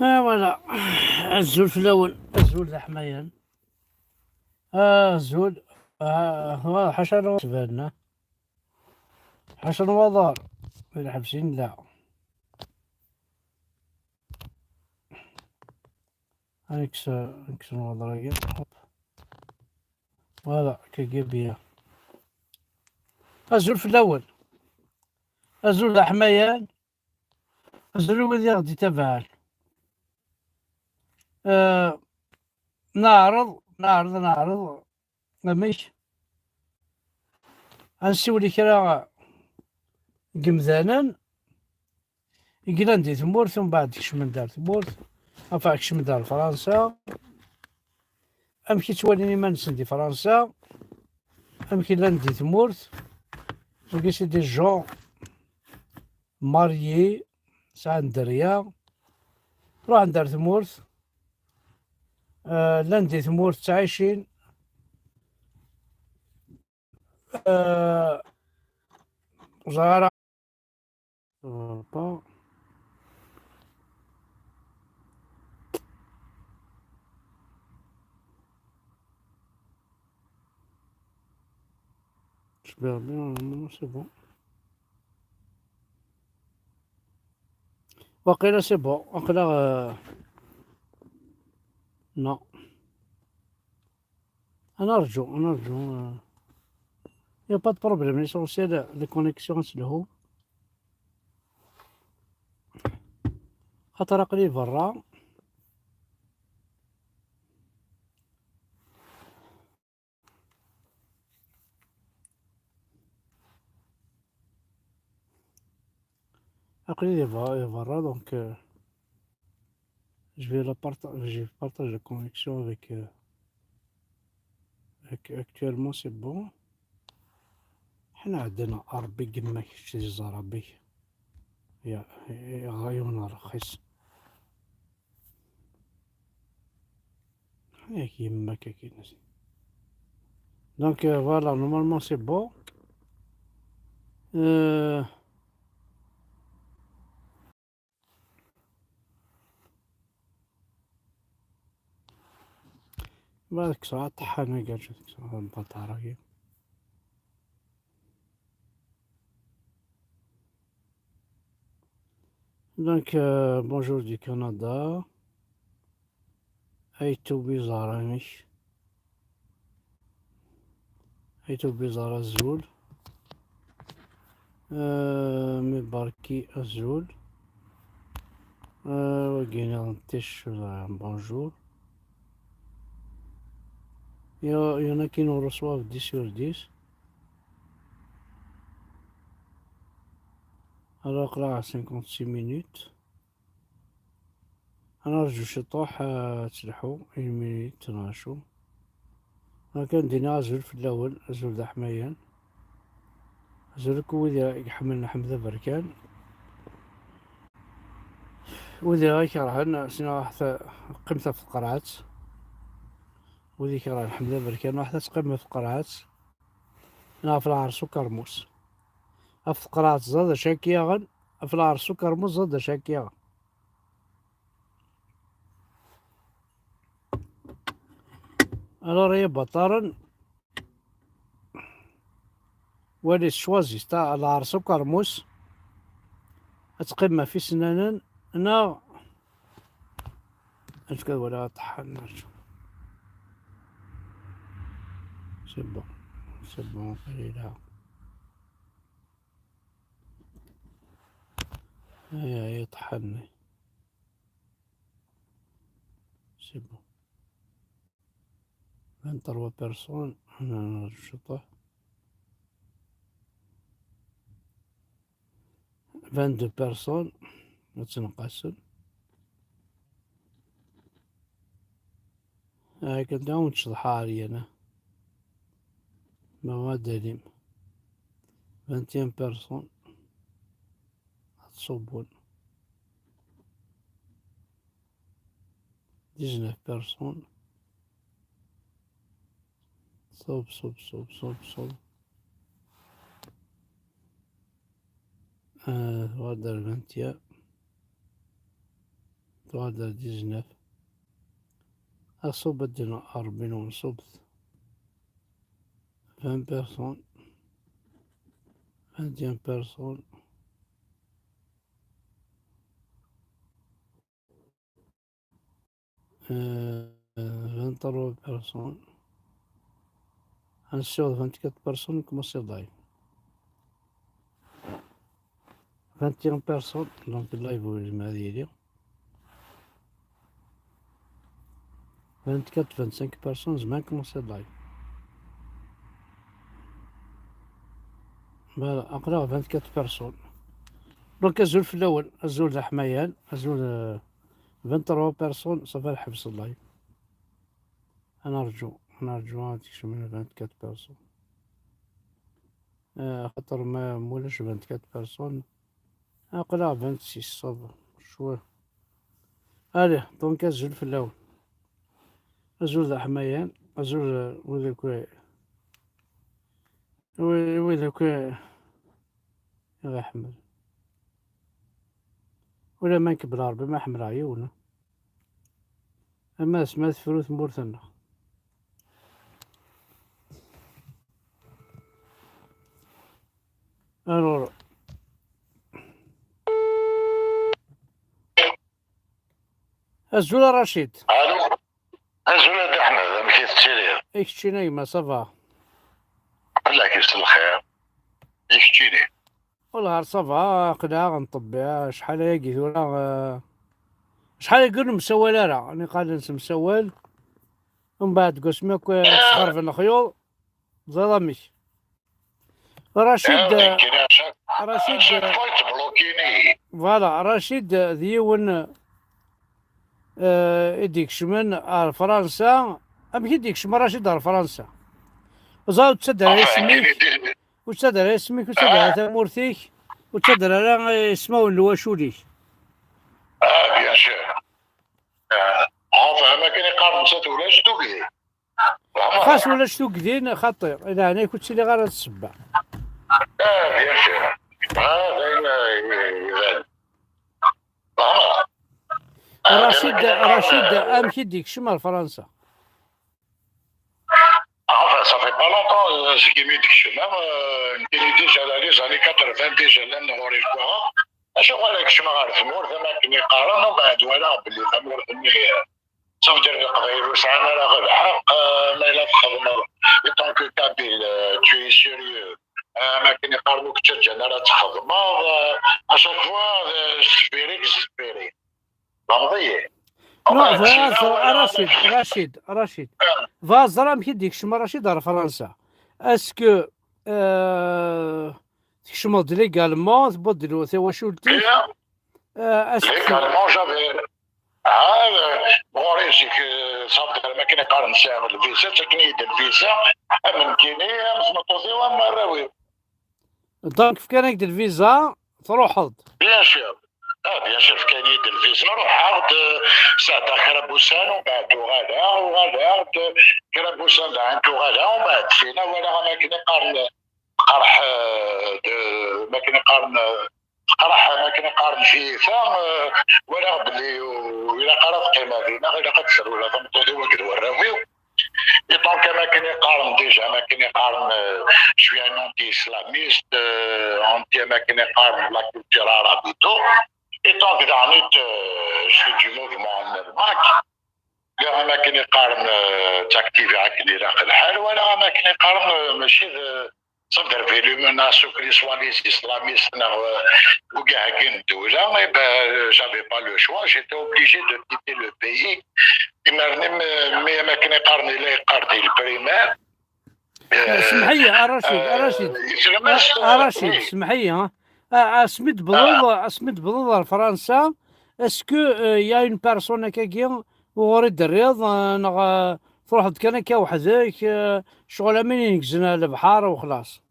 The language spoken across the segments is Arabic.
ها ولا الزول في الأول، الزول ذا حميان. الزول. هو حشر سبالنا، حشر وضار في الحبسين لا. نكس الوضار هوب. فوالا كيجيبيا الزول في الأول، الزول ذا حميان، الزول وذي غدي تبعال. آه نعرض مش غنسولي كرا قمذانا يقلا ندي ثمورث ومن بعد كش من دار ثمورث افا كش من دار فرنسا. امشي تواليني ما نسندي فرنسا، امشي لا ندي ثمورث لقيت دي جون ماريي ساعة دريا روح ندار ثمورث. لا ندي ثمورث تعيشين. آه زهرة با شبيه بيان سي بون. وقيلا سي بون وقيلا نو. انا ارجو يا با دو بروبليم ليسونسيال لي كونيكسيون تلهو. خاطر عقلي برا. عقلي برا دونك je partage la connexion avec actuellement c'est bon. حنا عندنا ربي كما كيشتي ربي يا غيونا رخيص ياك يما كاكيناس. دونك فوالا نورمالمون سي بون. بعدك ساعة طحنا قال شو ساعة البطارية. دونك بونجور دي كندا. هايتو بيزارانيش، هايتو بيزار الزول. مباركي الزول. وقينا نتش بونجور. يا qui nous reçoivent 10 sur 10. Alors là 56 minutes. أنا نرجو شطوح تلحو 1 مينيت تناشو. كان دينا زول في الأول، زول ذا حميان، زول وذي يحملنا حمزة بركان، وذي غيك راهن سنا حتى قيمته في القرعات، وذي كراه حمزة بركان حتى تقيمة في القرعات. هنا في العرس وكرموس، في القرعات زاد شاكياغن، في العرس وكرموس زاد شاكياغن. Alors, بطارن ولي شوازي تاع العرس وكرموس تقيمة في سنانن. أنا أشكال ولا طحن نرجو. سي بون سي بون قليلها. هي طحني. سي بون 23 بيرسون. أنا نرجو شطح 22 بيرسون متنقسم. كنداو نشطحاري أنا ما دليم. 21 بيرسون تصبون. 19 بيرسون صوب. هذا 21 هذا 19 أصوب بدنا 40 ونصوب 20 بيرسون 21 بيرسون 23 بيرسون هنشوف 24 بيرسون commencer live 21 بيرسون دونك اللايف هو الجماعة ديالي 24 25 بيرسون زمان commencer live فوالا أقرا 24 بيرسون دونك أزول في الأول أزول ذا حمايان أزول 23 بيرسون صافي نحبس اللايف أنا نرجو هاديك شو من 24 بيرسون خاطر ما مولاش 24 بيرسون أقرا 26 صافي شويه أليه دونك أزول في الأول أزول ذا حمايان أزول وذاك يا أحمد ولا ما نكبر ربي ما حمل عيونه أما سمات فروث مورثنا ألور أزول رشيد الو أزول هذا احمد مشيت تشري إكشتيني ما صافا الله كيف الخير يشتيني والله صافا قدا غنطبع شحال هاكي ولا شحال يقول مسوال راه راني قادر مسوال ومن بعد قسمك صغر في الخيول ظلمش رشيد رشيد بلوكيني فوالا رشيد ديون يديك شمن فرنسا أم يديك شمن رشيد فرنسا وزاود تسدر اسمك وتسدر اسمك وتسدر تمورتيك وتسدر على اسمه الواشولي بيان سور فهمك اني قارن نسات ولا شتو كذي خاص ولا شتو كدين خطير اذا انا كنت اللي غير تسبع بيان سور رشيد ام يديك شمال فرنسا صافي با لونطون سكي ميديك الشمام كاين ديجا على لي زاني 80 ديجا لان غوري الكوغا اشو قالك شنو عارف مور ثما كني قارن ومن بعد ولا بلي مور ثمي صافي دير القبايل وسعنا راه غير الحق ما الا تخدم طون كو كابيل توي سيريو ما كني قارنوك ترجع راه تخدم اشاك فوا سبيري مضيه رشيد فازرا مكيديك شما رشيد على فرنسا اسكو تكشمض ليغالمون تبدلو ثواشولتي اسكو ليغالمون جافي غوريسيك صافي ما كاين قارن ساعه الفيزا تكني يدير الفيزا من كيني مطوطي وما راوي دونك كان يدير الفيزا تروح بيان سور بيان سور كاين يدير الفيزا روح عاود ساعه كرابوسان ومن بعد وغادا كرابوسان عند وغادا ومن بعد فينا ولا ما كاين قارن قرح ما كاين قارن قرح ما كاين قارن فيفا ولا بلي ولا قرات قيمه فينا غير قتسر ولا تمطوطي وكذا وراويو دونك ما كاين يقارن ديجا ما كاين يقارن شويه انتي اسلاميست انتي ما كاين يقارن لا كولتور عربيتو دونك دانيت شو دو موفمون الماك كاع ما كاين يقارن تاكتيفي عكني راق الحال ولا ما كاين يقارن ماشي صدر في لوموناسو كلي سوا لي اسلاميست وكاع كاين الدوله ما جافي با لو شوا جيتي اوبليجي دو كيتي لو بيي ما كان يقارن الى يقارن البريمير سمحية رشيد سمحية اسمد بلوض فرنسا اسكو يا اون بيرسون كاكيا وغريد الرياض تروح كان كا وحدك شغل منين ينكزنا البحر وخلاص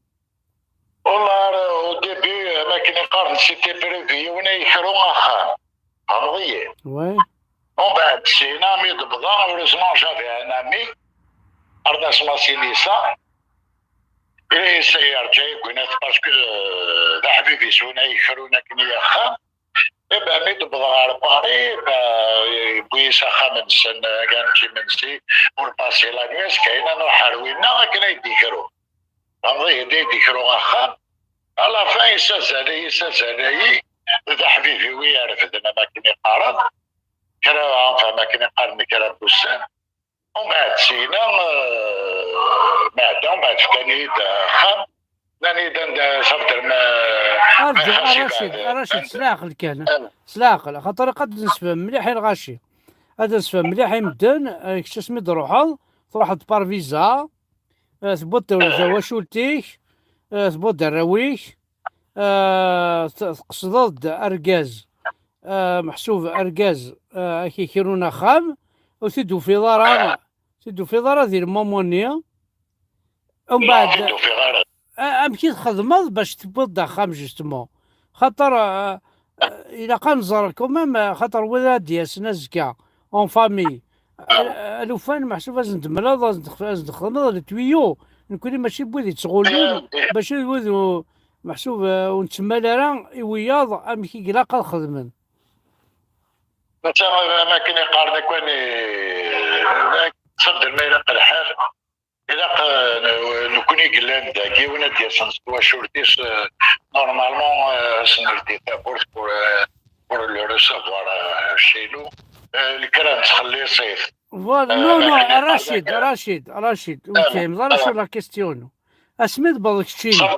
والله او ديبي ما كان يقارن سيتي بريفي ونا يحرو اخر فهمتي وي ومن بعد سي نامي دبضا ورزمون جافي ان امي اردا سما سيليسا إلى السيارة جاي قنات باسكو ذا حبيبي سونا يشرونا كنيا خام إبا مي تبغى على باري يبغي ساخا من سن كان شي منسي والباسي لا نيس كاينه نروح حلوينا كنا يديكرو نمضي يديكرو غاخا على فاين يسازالي ذا حبيبي ويعرف ذا ما كني قارن كرا فما كني قارن كرا بوسان ومن بعد سينا بعد كاني خام ناني دان صدر ما رشيد سلاقل كان سلاقل خاطر قد نسفهم مليح الغاشي هذا نسفهم مليح يمدن كش سميت تروح تبار فيزا ثبوت واشولتيك ثبوت دراويك تقصد اركاز محسوب اركاز كي كيرونا خام وتدو في دارا ديال مومونيا ومن بعد امشي تخدمض باش تبدا خام جوستمون خاطر الى كنزر كومام خاطر ولاد ديالنا زكا اون فامي الوفان محسوب لازم تمرض لازم تخدم التويو نكوني ماشي بوذي تشغلون باش يوذو محسوب ونتسمى راه وياض امشي قلاقه خدمن مثلا ما كاين يقارن كوني تصدر ما يلاقى الحال إلا نكوني قلان داكي ونا ديال سنسوا شورتيس نورمالمون سنردي تابورت بور لو ريسافوار شي نو الكرا تخليه صيف فوالا نو رشيد فهم ضرب sur la question اسمد بالكشيني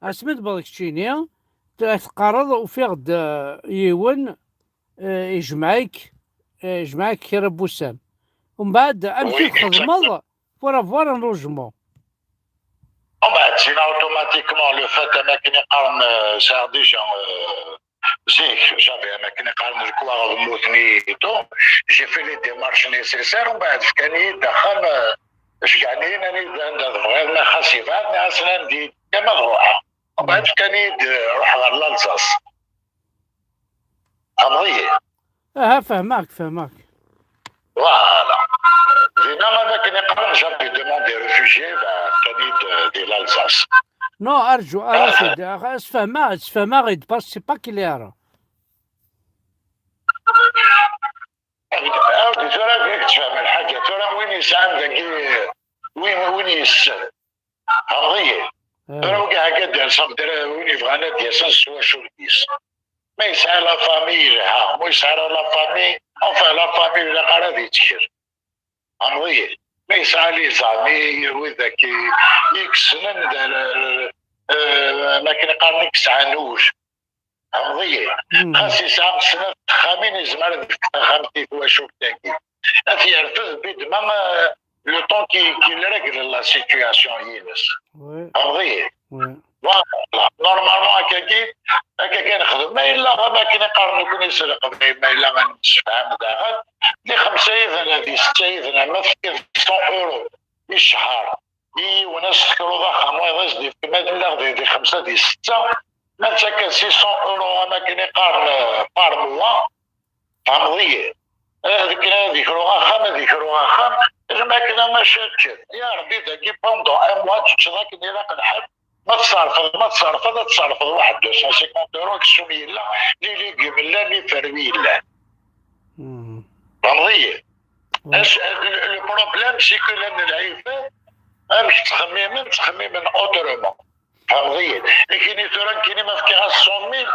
اسمد بالكشيني تقرض وفيغد يون يجمعك كرا بوسان ومن بعد امشي تخدمض فوالا لوجمون ومن بعد سينا اوتوماتيكمون لو فات اماكن يقارن ساعة ديجا زيك جافي اماكن يقارن الكواغ موتني تو جي في لي ديمارش نيسيسير ومن بعد كاني دخل يعني انني غير ما خاصيفات اصلا ندي كما نروح ومن بعد كاني نروح على لالزاس امضي فهماك فوالا دينا ما كان يقرن جابي دومون دي ريفوجي كاني دي لالزاس نو ارجو ارشد اسفهمها غير باش سي با كلير ترى تفهم الحاجه ترى وين يسعى داكي وين يسال قضيه ترى وكاع قد صدر وين يبغانا ديال سوا شورتيس ما يسعى لا فامي لها مو يسعى لا فامي enfin لا فامي اللي قرا يتكر قضيه ما يسعى لي زامي وذاك يكسنن ما كان قال نكس عنوش قضيه خاص يسعى سنه خامين يزمر خامتي واش تاكي في يرفض بيد ما لو طون كي ريغل لا سيتوياسيون ينس قضيه فوالا نورمالمون هكا كنخدم ما الا ما كنقارن يكون يسرق ما الا ما نتفاهم داخل دي 5 اذن هذه 6 اذن ما في 100 اورو في الشهر وناس تكرو ضخم ويغز دي في مدينة دي 5 دي 6 ما تسكن 600 اورو ما كنقارن بار موا فمضيه هذيك روغا خام هذيك روغا خام ما كنا ما شاتش يا ربي داكي بوندو ان موا تشراك نيراك الحب ما تصرف واحد 250 اورو كسومي لا لي ليغوم لا لي فروي لا فمضيه لو بروبليم سي كو لان العيفات مش تخمم اوترومون فمضيه لكن ترى كاين ما فكيهاش 100000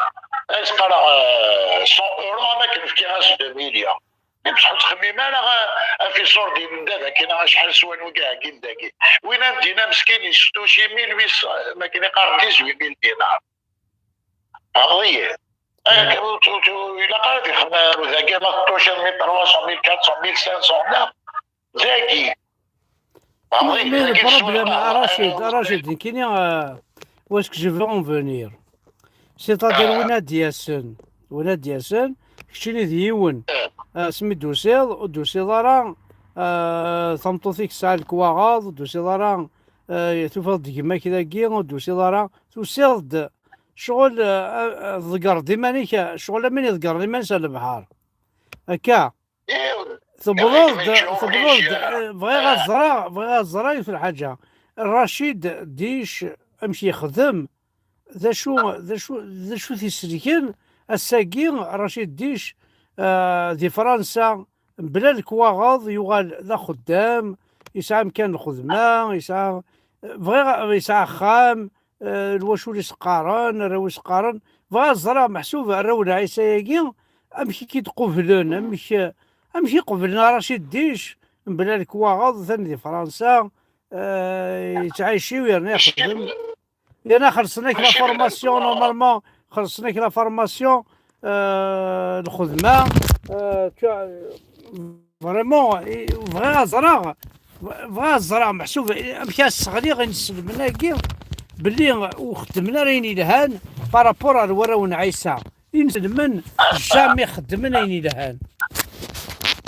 اسبر 100 اورو انا كنفكيهاش 2 مليون بصح تخميم انا في صور ديال الندابه كاين شحال سوان وكاع كاين داكي وين ندينا مسكين يشتو شي 1800 ما كاين يقارب 18000 دينار قضيه الى قالت الخدمه ذاك ما تطوش 1300 1400 1500 لا ذاكي البروبليم رشيد كاين واش جو فون فونير سيتادير وين دياسن كشتيني ديون سمي دوسيل راه ثمطوثيك ساعة الكواغاض دوسيل راه توفض كيما كذاكي دوسيل راه توسيل شغل ذكر ديمانيك شغل من يذكر ديمانيك البحر هكا ثبلوض بغي الزرا في الحاجة الرشيد ديش امشي يخدم ذا شو تيسلكن الساقي رشيد ديش دي فرنسا بلا الكواغض يغال ذا خدام يسعى مكان الخدمة يسعى بغى يسعى خام الواشولي سقارن راوي سقارن بغا الزرا محسوبة راونا عيساياكي امشي كي تقبلن امشي قبلنا رشيد ديش بلا الكواغض ثاني دي فرنسا يتعايشيو يعني يخدم يعني خلصناك لا فورماسيون نورمالمون خلصناك لا فورماسيون الخدمة فريمون بغا الزرع محسوب مشى الصغري غنسلمنا كي باللي وخدمنا راين يلهان بارابور الوراون عيسى ينسلمن جامي خدمنا راين يلهان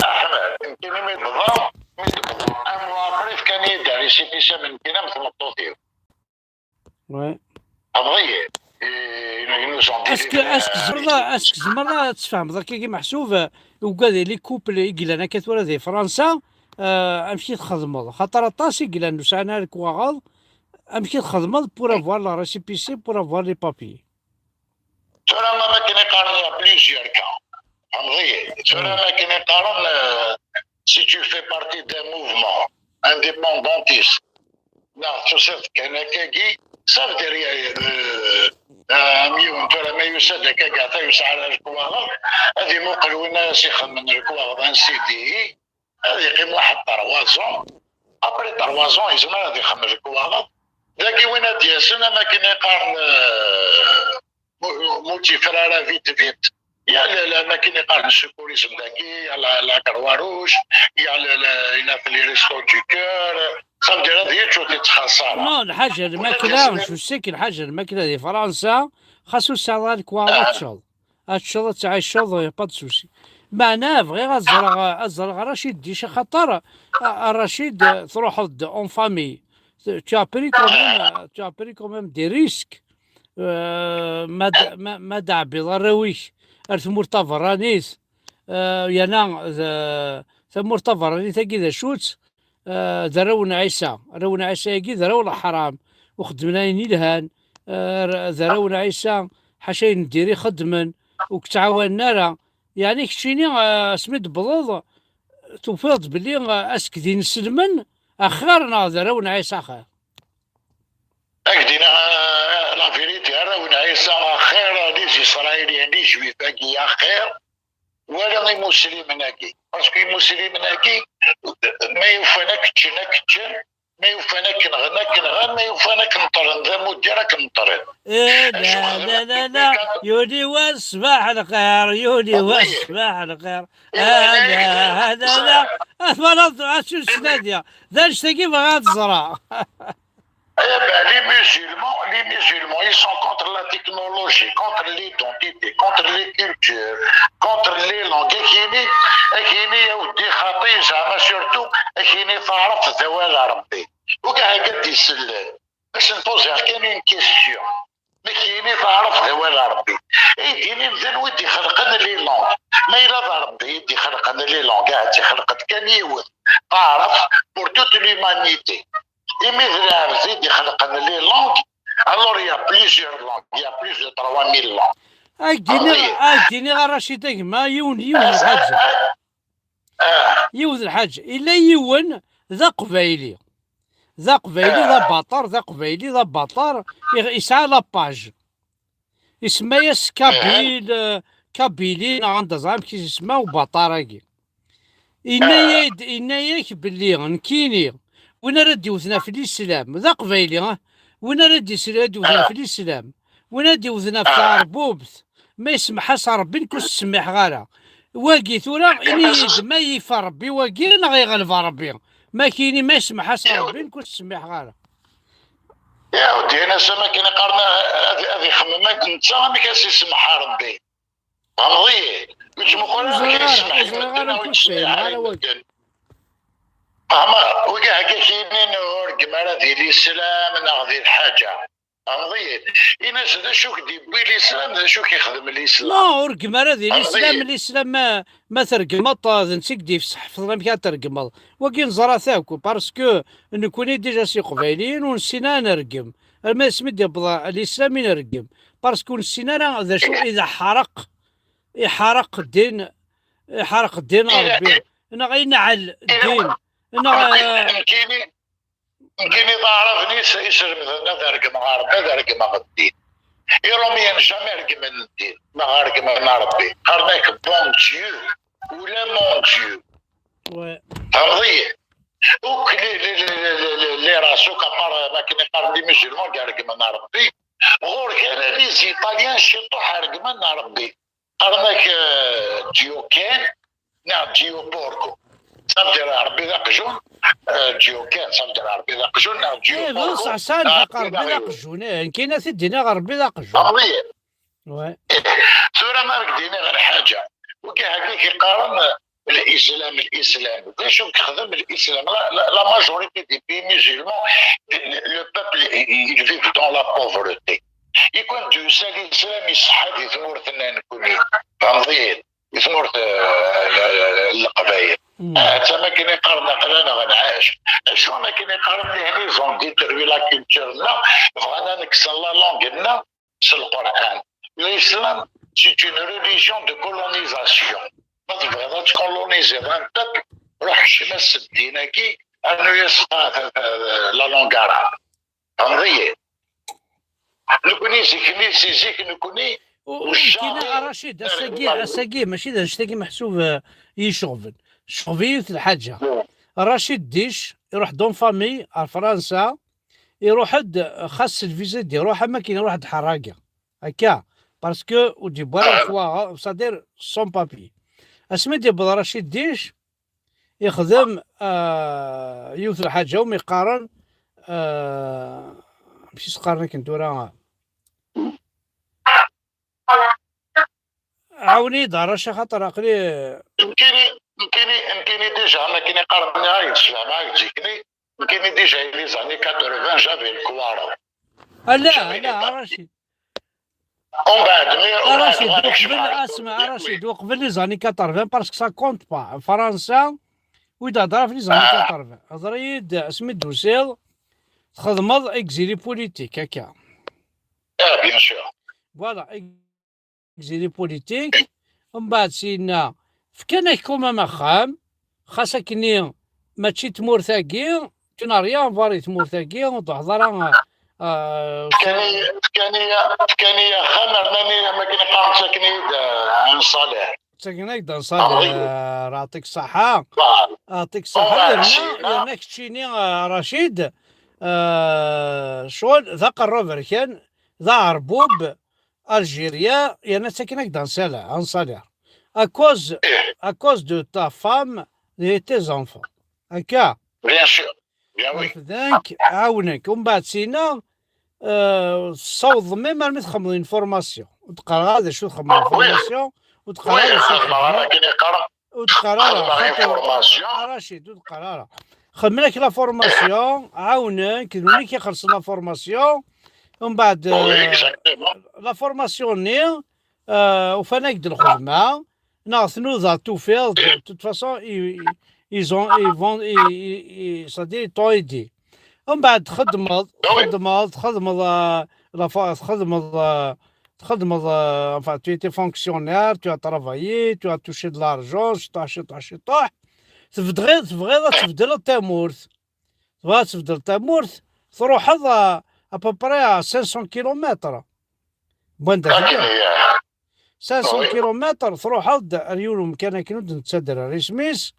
احمد يمكن من الضرب المواقف كان يدعي شي بيشا من كنا مثل الطوطيو وي ابغي اسك زمرة تفهم ذاك كي محسوب وكذا لي كوبل يقلنا كتورا دي فرنسا امشي تخدمض خاطر طاسي قلنا نسعنا لك واغاض امشي تخدمض بور افوار لا ريسيبيسي بور افوار لي بابي ترى ما كاين يقارن بليزيور كا ابغي ترى ما كاين يقارن si tu fais partie d'un mouvement indépendantiste non تصير كان كاكي ça veut dire ميون ترى ما يسد كاكا يسعى الكواغ هذه موقع وناس يخمن الكواغ ان سي دي هذه يقيم واحد 3 زون ابري 3 زون يزمر هذه يخمن الكواغ ذاكي وين ديال سنه ما كاين يقارن موتي فرارا فيت يا لا ما كاين يقارن السيكوريزم ذاكي يا لا كرواروش يا لا في لي ريستو دو كور صافي هذه تشوف تتخسر نو الحاجه الماكله مش السكن الحاجه الماكله دي فرنسا خاصو السالار كوا تشوض الشوط تاع الشوط با سوسي معناه بغي الزرع رشيد ديش خاطر الرشيد تروح اون فامي tu as pris quand même des risques ما دع بضرويش ثمور طفرانيس يانا ثمور طفراني تاكي ذا شوت ذرونا عيسى ياكي ذرونا حرام وخدمنا ينيلهان ذرونا عيسى حاشا نديري خدمن وكتعاوننا راه يعني كتشيني سميت بضوض توفيض بلي اسكدي نسلمن اخرنا ذرونا عيسى خير اكدينا لا فيريتي ذرونا عيسى خير لي اسرائيليين لي جويفاكي خير ولا مسلمناكي باسكو مسلمناكي ما يوفانك تشنك ما يوفانك نغنى ما يوفانك نطرن ذا مديرك نطرن لا يولي وصباح الخير يولي وصباح الخير هذا لا فرض عشو السنادية ذا نشتكي بغا تزرع les musulmans, ils sont contre la technologie, contre l'identité, contre les cultures, contre les langues. أكيني يا ودي خطي زعما سورتو أكيني تعرف ذوال ربي وكاع قد يسلل باش نبوزي كاين اون كيستيون ما كايني تعرف ذوال ربي يديني مثلا ودي خلقنا لي لونغ ما إلا ربي يدي خلقنا لي لونغ قاعد خلقت كان يود تعرف بور توت لومانيتي مثل هذا يدي خلقنا لي لونغ alors il y a plusieurs langues il y a plus de 3000 langues أديني رشيدك ما يون الحاج يوذ الحاج إلا يون ذا قبايلي ذا بطر ذا قبايلي ذا بطر يسعى لاباج يسمى ياس كابيلي عند زعما كي يسمى بطاراكي إناياك باللي نكيني وين راه يوثنا في الإسلام ذا قبايلي وين راه يوثنا في الإسلام وين يوثنا في العربوبت ما يسمحش ربي نكون سميح غالا واقي ثورا إني ما يفا ربي واقي أنا غيغلب ربي ما كايني ما يسمحش ربي نكون سميح غالا يا ودي أنا سمك قرنا هذه خممك أنت ما كاش يسمح ربي غنضيع مش مقول لك يسمح وكاع كاينين ورقم على ذي الإسلام ناخذ الحاجة غنضيع الناس ذا شو كيدير الإسلام ذا شو كيخدم الإسلام لا ورقم على ذي الإسلام ما ترقمط نسيك في صحف ما كان ترقمط وكي نزرا ثاكو باسكو نكوني ديجا سي قبايليين ونسينا نرقم ما سميت الإسلام نرقم باسكو نسينا ذا شو إذا حرق يحرق الدين، يحرق الدين ربي، انا غينعل الدين، انا يمكن تعرفني يسر مثلا ذلك مغاربه ذلك ما الدين يروميان جامي رقم الدين ما رقم ربي قرناك بون ديو ولا مون ديو فهمتي دوك اللي راسو كبار ما كاين يقارن دي مسلمون كاع رقم ربي غور كان لي زيطاليان شيطو حرق من ربي قرناك ديو كان نعم ديو بوركو صدر ربي ذاك جون جيو كان صدر ربي ذاك جون نعم جيو بوركو بصح سان حق ربي ذاك جون كاينه تدينا غير ربي ذاك جون وي سورة ما رقدينا غير حاجه وكاع هكاك يقارن الاسلام شوف خدم الاسلام لا ماجوريتي دي بي ميزيلمون لو بوبل il vit dans la pauvreté يكون دوسا الاسلام يصحى في ثمور ثنان كوني فهمتي يثمر القبائل حتى ما كاين يقارن قرانا غنعاش شو ما كاين يقارن يعني زون دي تروي لا كولتورنا بغانا نكسر لا لونغنا في القران الاسلام سي اون ريليجيون دو كولونيزاسيون ما تبغى تكولونيزي ان بوبل روح شمس الدينكي انه يسقى لا لونغ فهمتي نكوني زيكني سيزيك نكوني كاين رشيد الساقي ماشي ذا نشتاقي محسوب يشغفن شغفيت الحاجه رشيد ديش يروح دون فامي فرنسا يروح خاص الفيزا دي يروح اماكن يروح حراقه هكا باسكو ودي بارا فوا صادير سون بابي اسمي دي رشيد ديش يخدم يوث الحاجه ومي يقارن ماشي تقارن كنت راه عاوني دارش خاطر عقلي يمكن ديجا ما كاين يقارن معايا تسمع معاك تجيكني يمكن ديجا لي زاني 80 جافي الكوارا لا رشيد ومن بعد رشيد وقبل اسمع رشيد وقبل لي زاني 80 باسكو سا كونت با فرنسا وإذا ضرب في لي زاني 80 هضريد سميت دوسيل تخدمض اكزيلي بوليتيك هكا بيان سور فوالا اكزيلي بوليتيك ومن بعد سينا فكان كوما مخام خاصك ني ماشي تمور ثاقي تنا ريان فاري تمور ثاقي وتحضر فكاني خمر ماني ما كاين قام ساكني عن صالح ساكني دان صالح يعطيك الصحة يعطيك الصحة لأنك تشيني رشيد شغل ذا قرب كان ذا عربوب الجيريا يعني ساكنك دان صالح عن صالح à cause de ta femme et tes enfants. هكا bien sûr bien oui ذاك عاونك ومن بعد سينا صوض ميم تخمم فورماسيون وتقرا هذا شو تخمم فورماسيون وتقرا هذا شو وتقرا رشيد وتقرا خدم لك لا فورماسيون عاونك نوني كيخلص لا فورماسيون ومن بعد لا فورماسيون ني وفانا يقدر الخدمه ناثنو ذا تو فيل de toute façon ils c'est-à-dire t'ont aidé ومن بعد تخدم enfin tu étais fonctionnaire tu as travaillé tu as touché de l'argent طاح تبغي تبدل التامورث تروح هذا ابوبري 500 كيلومتر بوين 500 كيلومتر تروح اليوم مكان كنود نتصدر رسميس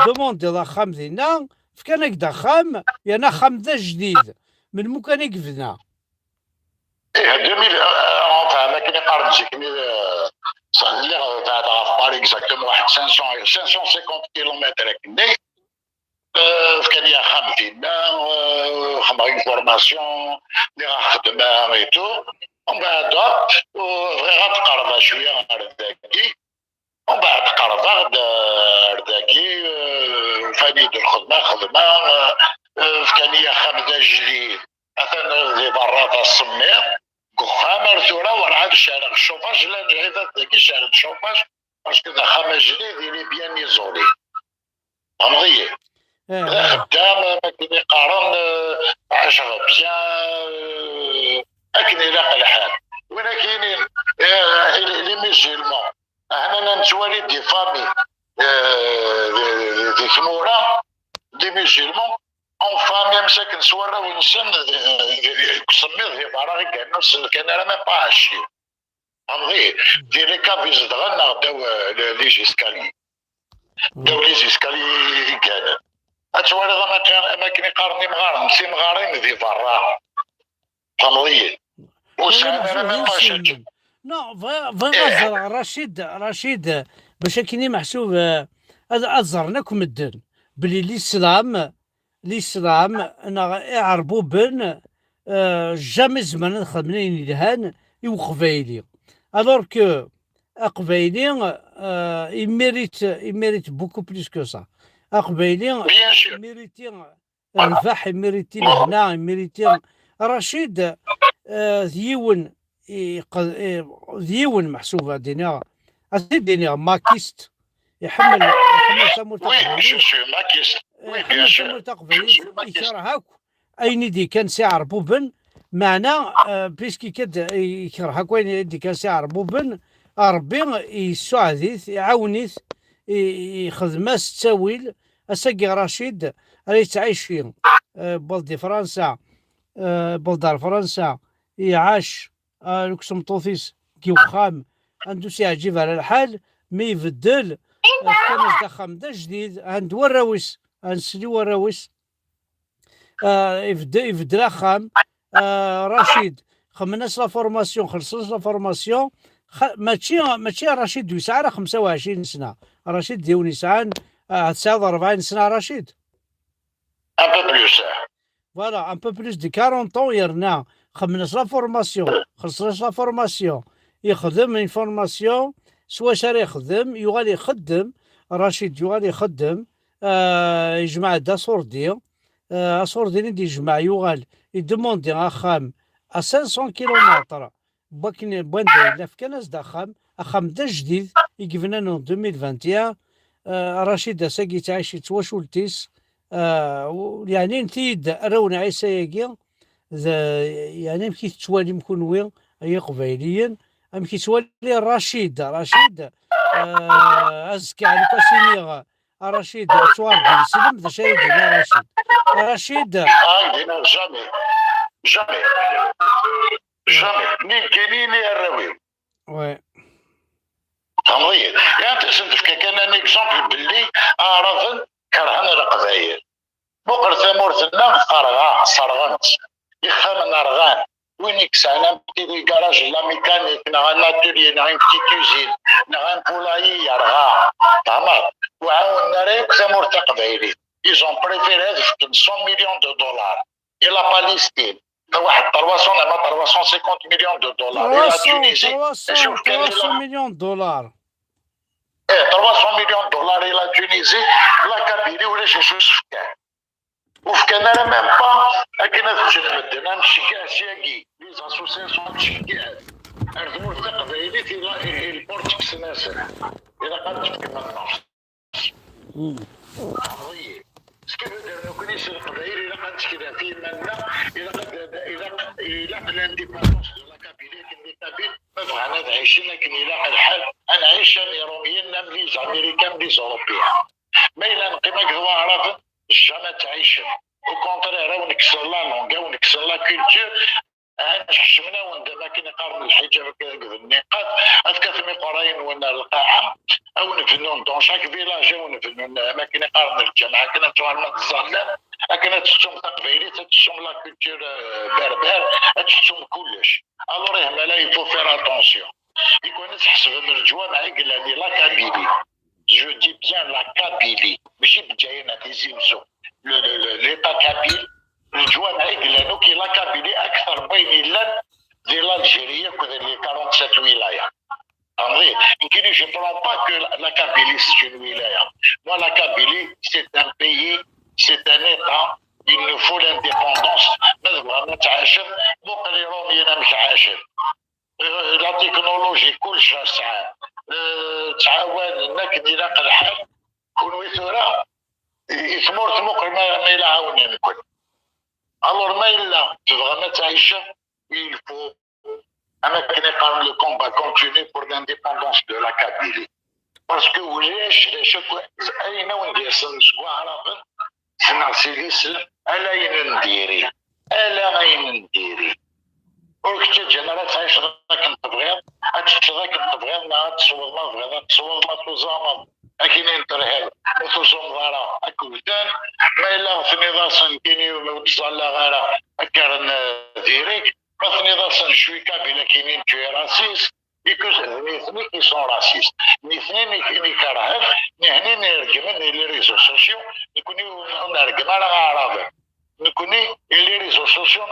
دوموندي ذا خام دينا فكان هكذا خام يعني خام ذا جديد من مكان يقفنا 2000 ما كاين يقارن شكني اللي غادي باري اكزاكتومون واحد 550 كيلومتر كني كان يا خام فينا خدمة فورماسيون اللي غنخدمها اي تو ومن بعد غتقرب شويه غرداكي ومن بعد قرب غرداكي فاني خدمه كان يا خمسه جديد مثلا زي برات السمير قخامر ثورة ورعاد الشارع الشوفاج لا نعيد ذاكي شارع الشوفاج باسكو ذا خامة جديد اللي بيان يزولي فهمتي خدام ما كاين يقارن عاشها بيان لكن يلاقى الحال وين كاينين لي ونسن سميت في فراغ كان انا ما باشي امضي ديري كافي زدغنا داو لي جيسكالي داو لي جيسكالي كان اتوالي اماكن يقارني مغارم سي مغارين في فراغ امضي وساعه انا ما باشي نو فغزر رشيد باش كيني محسوب ازرناكم الدن بلي الاسلام انا يعربوا بن جامي زمان خدمنين يدهان يوقفايلي الوغ كو اقبايلي يميريت بوكو بليس كو سا اقبايلي يميريتي الرباح يميريتي الهنا يميريتي رشيد ديون محسوبه دينيا ماكيست يحمل ثمر ماكيست يحمل ثمر تقبيليس يكرهك اين دي كان سعر بوبن معنا بيسكي كد يكرهك وين دي كان سعر بوبن ربي يساعديث يعاونيث يخدماس تاويل اساقي رشيد راه تعيش فيه بلدي فرنسا بلدار فرنسا يعاش لوكسمطوطيس كي وخام عنده سي عجيب على الحال مي يبدل كان دخم دا جديد عند وراويس نسلي وراويس يبدل خام رشيد خمناس لا فورماسيون خلصنا لا فورماسيون ماشي رشيد يسعى راه 25 سنه رشيد ديوني سعان 49 سنه رشيد ان بو بلوس فوالا ان بو بلوس دي 40 طون يرنا خمناس لا فورماسيون خلصنا لا فورماسيون يخدم اون فورماسيون سوا شاري يخدم يغالي يخدم رشيد يغالي يخدم يجمع دا صوردي صوردي اللي يجمع يغال يدموندي اخام 500 كيلومتر بوكين بوين لا في كناس اخام دا جديد يقفنا نو 2021 رشيد ساقي تعيش تواشولتيس يعني نتيد رون عيسى ياكي يعني مكي تتوالي مكون وين هي قبيليا مكي تولي رشيد ازكى على كاسينيغ رشيد توارد سلم ذا شايد رشيد دينا جامي نين كاينين الراوي وي فهمتي يعني تسنت كان ان اكزومبل باللي اعرض كرهنا القبايل بقر ثمورتنا صرغنت يخمن رغان وين يكسانا بتي كراج لا ميكانيك نغا ناتوري نغا بتي كوزين نغا بولاي يرغا تمام وعاوننا ريك ثمور تقبايلي ils ont préféré 100 millions de dollars الى باليستين واحد 350 مليون دو دولار 300 مليون دولار 300 مليون دولار الى تونيزي لا كابيلي ولا شي سفكان وفكان انا ميم با كنا تشمد نمشي كاسياكي لي زاسوسياسيون تشكيات ارثمور التقبايلي في البورتكس ناسر الى قد كما النص كيف لو كنيش القبائل الى قد كذا في منا الى الانديبوندونس دو لا كابيلي كي كابيل ما بغانا عايشين لكن الى الحال انا عايش يروميين نام ليز امريكان ليز اوروبيان ما الى نقيمك هو عرف جامي تعيش او كونترير ونكسر لا لونغ ونكسر لا كولتور حشمنا وندما كي نقارن الحجاب النقاط اذكر قراين ولا القاعه او نفنون دون شاك فيلاج او نفنون اماكن نقارن الجامعه كنا توالنا الظلام كنا تشوم تقبيلي تشوم لا كولتور بربر تشوم كلش الوغ لا يفو فير اتونسيون يكون تحسب مرجوه مع قلاني لا كابيلي جو دي بيان لا كابيلي ماشي بجاينا تيزيمزو ليتا كابيل الجوا معي قلانو كي لا كابيلي اكثر بين اللان ديال الجيريا كذا لي 47 ولايه André, je ne prends pas que la Kabylie c'est une wilaya. Moi, la Kabylie, c'est un pays, c'est un État. Il nous faut l'indépendance. La technologie, كل شيء ساعة تعاون نكدي نقل الحال كون ويثورا يثمر تمقر ما إلا عاونا نكون. Alors ما إلا تبغى ما تعيش il faut le combat continue pour l'indépendance de la Kabylie. Parce que vous voyez, تزامن أكينين ترهل مثوزم ضارا أكودان ما إلا ثني ضاسن كيني وتصلى غارا أكارن ذيريك مثني ضاسن شوي كابيلا كينين توي راسيس يكوز نيثني كي سون راسيس نيثني ني كراهن نهني نرجمن لي ريزو سوسيو نكوني نرجم على غارض نكوني لي ريزو سوسيو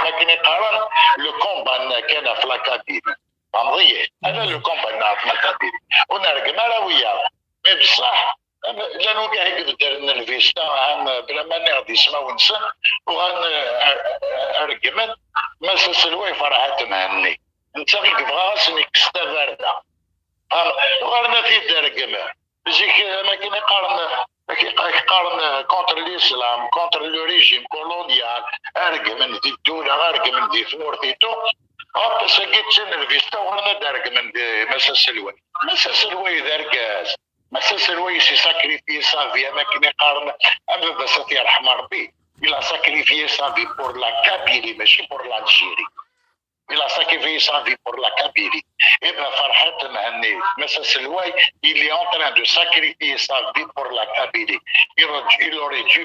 لكن قارن لو كومبا كان في لاكابيلي فهمتي هذا لو كومبا في لاكابيلي ونرجم على وياه مي بصح لانو كاع يقدر الفيستا بلا ما نغدي سما ونسن وغن ارجمن ما سلوي فرحات مهني انت غير بغاس نكستا بارده غرنا في درجمه زيك ما كيقارن كونتر الاسلام كونتر لو ريجيم كولونيال ارجمن دي الدوله ارجمن دي فورتيتو هوب سقيت الفيستا وغرنا درجمن مسا سلوي دركاز مسا سلوي سي ساكريفي سافي ما كيقارن اما بس يرحم ربي il a sacrifié sa vie pour la Kabylie mais pour l'Algérie. Il a sacrifié sa vie pour la Kabylie. Et bien, Farhat Mhanni, Messa Selway, il est en train de sacrifier sa vie pour la Kabylie. Il aurait dû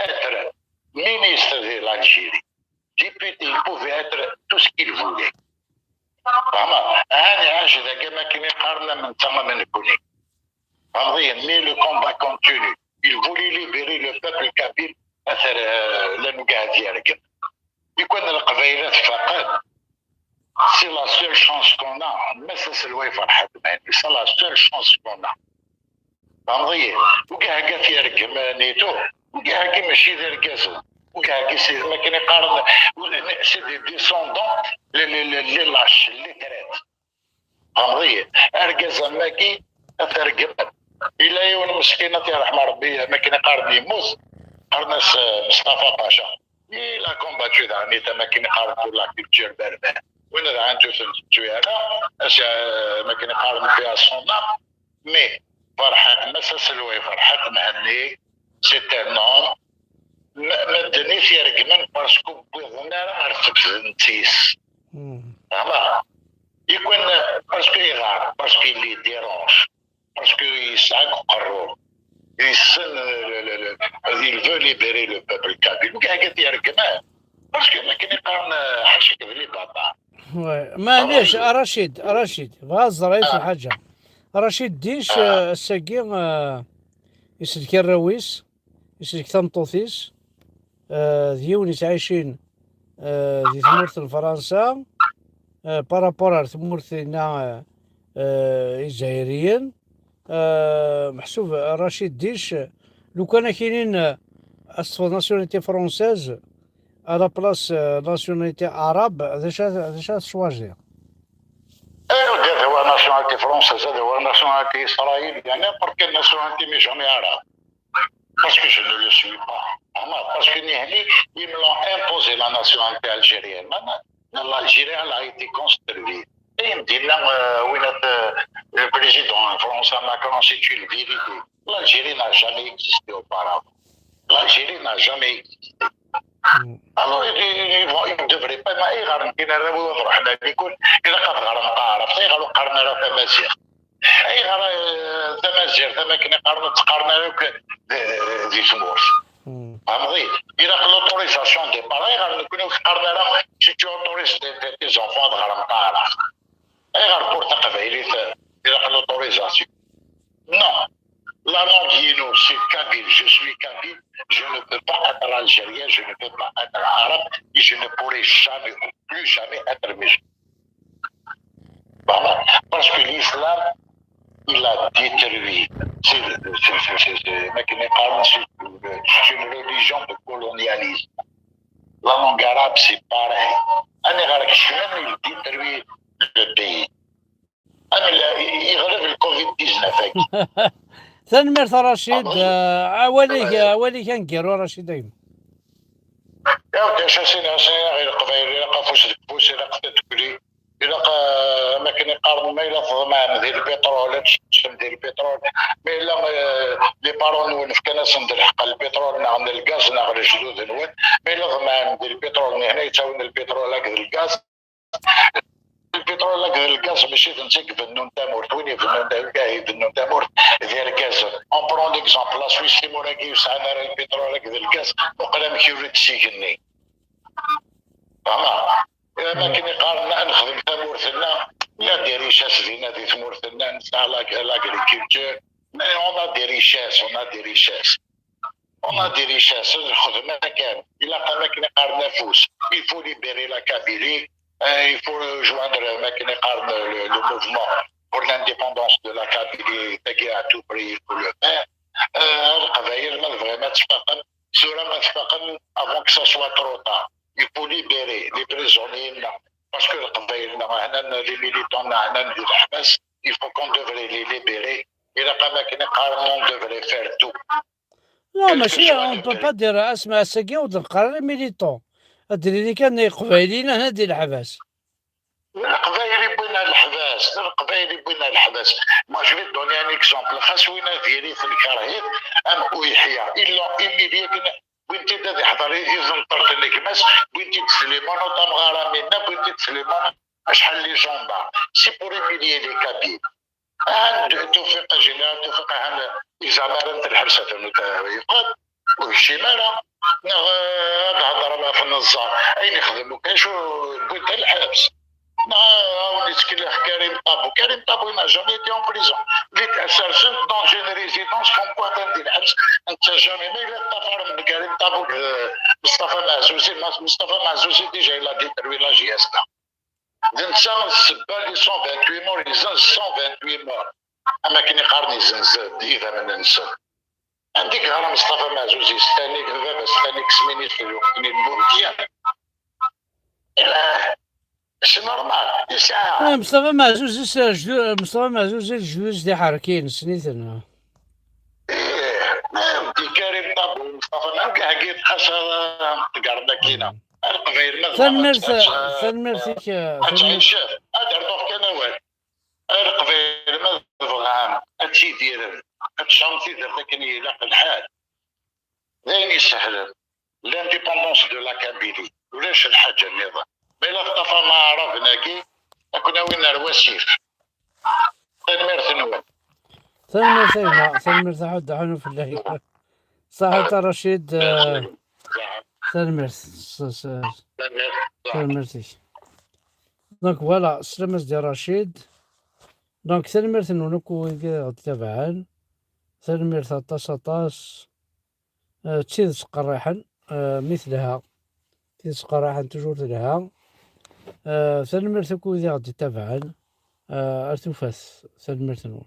être ministre de l'Algérie. Député, il pouvait être tout ce qu'il voulait. Vraiment, mais le combat continue. Il voulait libérer le peuple kabyle. لأنه قاعد يرقب يكون القبائلات فقط سي لا سول شانس كون ما سلوي فرحة مهني سي لا سول شانس كون فهمتي وكاع في يرقب نيتو وكاع ماشي ذا الكازو وكاع سي ما كان يقارن سي دي ديسوندون لي لاش لي تريت فهمتي اركز ماكي ترقب إلا يوم مسكينة يرحم ربي ما كان يقارن يموت Arnas Mustafa Pasha. Il a combattu dans les Tamakini pour la culture berbère. On a un peu fait tuer là, Makini Kharm fait à son âme, mais Farhat Massaseloui Farhat Mahani, c'est un homme. Maintenant, il y a argument parce que vous n'avez pas artificiel. Parce qu'il est rare, parce qu'il les dérange, parce qu'il s'accroche. Il veut libérer le peuple kabyle. Parce que ما كان يقارن حاجه كذا بابا. معليش رشيد غاز رئيس الحاجه رشيد ديش الساقي يسلك الرويس يسلك ثمطوثيس ديونيس عايشين دي ثمورث فرنسا بارابور ثمورثنا الجزائريين محسوب رشيد ديش لو كان كاينين ناسيوناليتي فرونسيز على بلاص ناسيوناليتي عرب هذا شواجير هذا هو ناسيوناليتي فرونسيز هذا هو ناسيوناليتي اسرائيل يعني برك ناسيوناليتي مي جامي عرب باسكو جو نو لو سوي با باسكو هني ils me l'ont imposé la nationalité algérienne l'Algérie elle a été construite le président François Macron, c'est une vérité. L'Algérie n'a jamais existé auparavant. L'Algérie n'a jamais existé. Alors, ils ne devraient pas m'aider. Ils ne devraient pas يقول إذا قد غرم قارف يقولوا قرنا له تمازيغ. أي غرا تمازيغ ثم كنا قرنا له دي تمورس. فهمتي؟ إذا l'autorisation des parents يقولوا قرنا له si tu autorises tes enfants de غرم قارف. pour ta قبائلية l'autorisation. Non. La langue c'est kabyle. Je suis kabyle. Je ne peux pas être algérien. Je ne peux pas être arabe. Et je ne pourrai jamais, plus jamais être musulman. Voilà. Parce que l'islam, il a détruit. C'est une religion de colonialisme. La langue arabe, c'est pareil. Il détruit le pays. يغلب الكوفيد-19 ثنمرت رشيد عوالي كان كيرو رشيد دايما يا ودي شاسينا غير قبايل قفوش الكبوس إلا قتتكلي إلا ما كان يقارن ما إلا ضمان ديال البترول تشم ديال البترول ما إلا لي بارون نون في كناس ندير حق البترول نعم الغاز نعم الجدود نون ما إلا ضمان ديال البترول هنا يتاون البترول هكذا الغاز البترول هكذا الغاز ماشي تنسك فنون تامورت وين فنون كاع فنون تامورت ديال الغاز اون برون ديكزومبل لا سويس موراكي يسعنا راه البترول هكذا الغاز وقلا مكيوريت تسيكني فهمت ما كاين يقارن نخدم تامورتنا لا دي ريشاس ديالنا دي تمورتنا نتاع لاغريكولتور مي اون ا دي ريشاس on a des richesses الخدمة كان إلا قال لك نقارن نفوس il faut libérer la Kabylie il faut rejoindre le mouvement pour l'indépendance de la Kabylie à tout prix il faut le faire القبائل ما vraiment تفاقم سورة ما تفاقم avant que ça soit trop tard il faut libérer les prisonniers parce que القبائل هنا les militants هنا ندير الحبس il faut qu'on devrait les libérer إلا قال لك نقارن on devrait faire tout. لا ماشي اون با با دير اسمع الساكين وتنقرا لي ميليتون الدراري اللي كان قبايليين هنا ديال الحباس القبايلي بوينا الحباس ما جو في دوني ان اكزومبل خاص وين ديالي في الكراهيط ام ويحيى الا اللي ديالك بنتي دادي حضري اذن طرت لك ماس بنتي تسليمان وطمغاره منا بنتي تسليمان شحال لي جوندار سي بور ميليي لي كابيل توفيق جنرال توفيق عن إزامة الحبسة يقاد والشمالة هضر في النظار أين يخدموا كاين شو قلت الحبس نتكلم كريم طابو ما جامي تي اون بريزون اللي تأسرسنت دون جون ريزيدونس كوم كوا تندير الحبس انت جامي ما إلا تفرم من كريم طابو مصطفى معزوزي ديجا إلا ديتروي لا جياسنا الانسان السبه لي 128 مور يزن 128 مور اما كاين يقارن يزن اذا من الانسان عندك هرم مصطفى معزوزي ستانيك بابا ستانيك سميني في الوقت الممكن سي نورمال يسعى مصطفى معزوزي الجوج دي حاركين سنيتنا بدي كريم طابو مصطفى معزوزي كاع كيت خاصة تقرب كينا سنمرسيك شوف ادير دوك كنوال القبيل ما بغام هادشي ديال هادشي درت كني لاق الحال زين يسهل لانديبوندونس دو لا كابيلي ولاش الحاجه النظام بلا طفى ما عرفنا كي كنا وين الوسيف سنمرسي حد حنو في الله صاحب رشيد سنمرسي دونك فوالا سلامس ديال رشيد دونك سلمرت نونكو تبعان سلمرت طاس تشيز قراحا مثلها تشيز قراحا تجور لها سلمرت كو غادي تبعان ارتوفاس سلمرت نون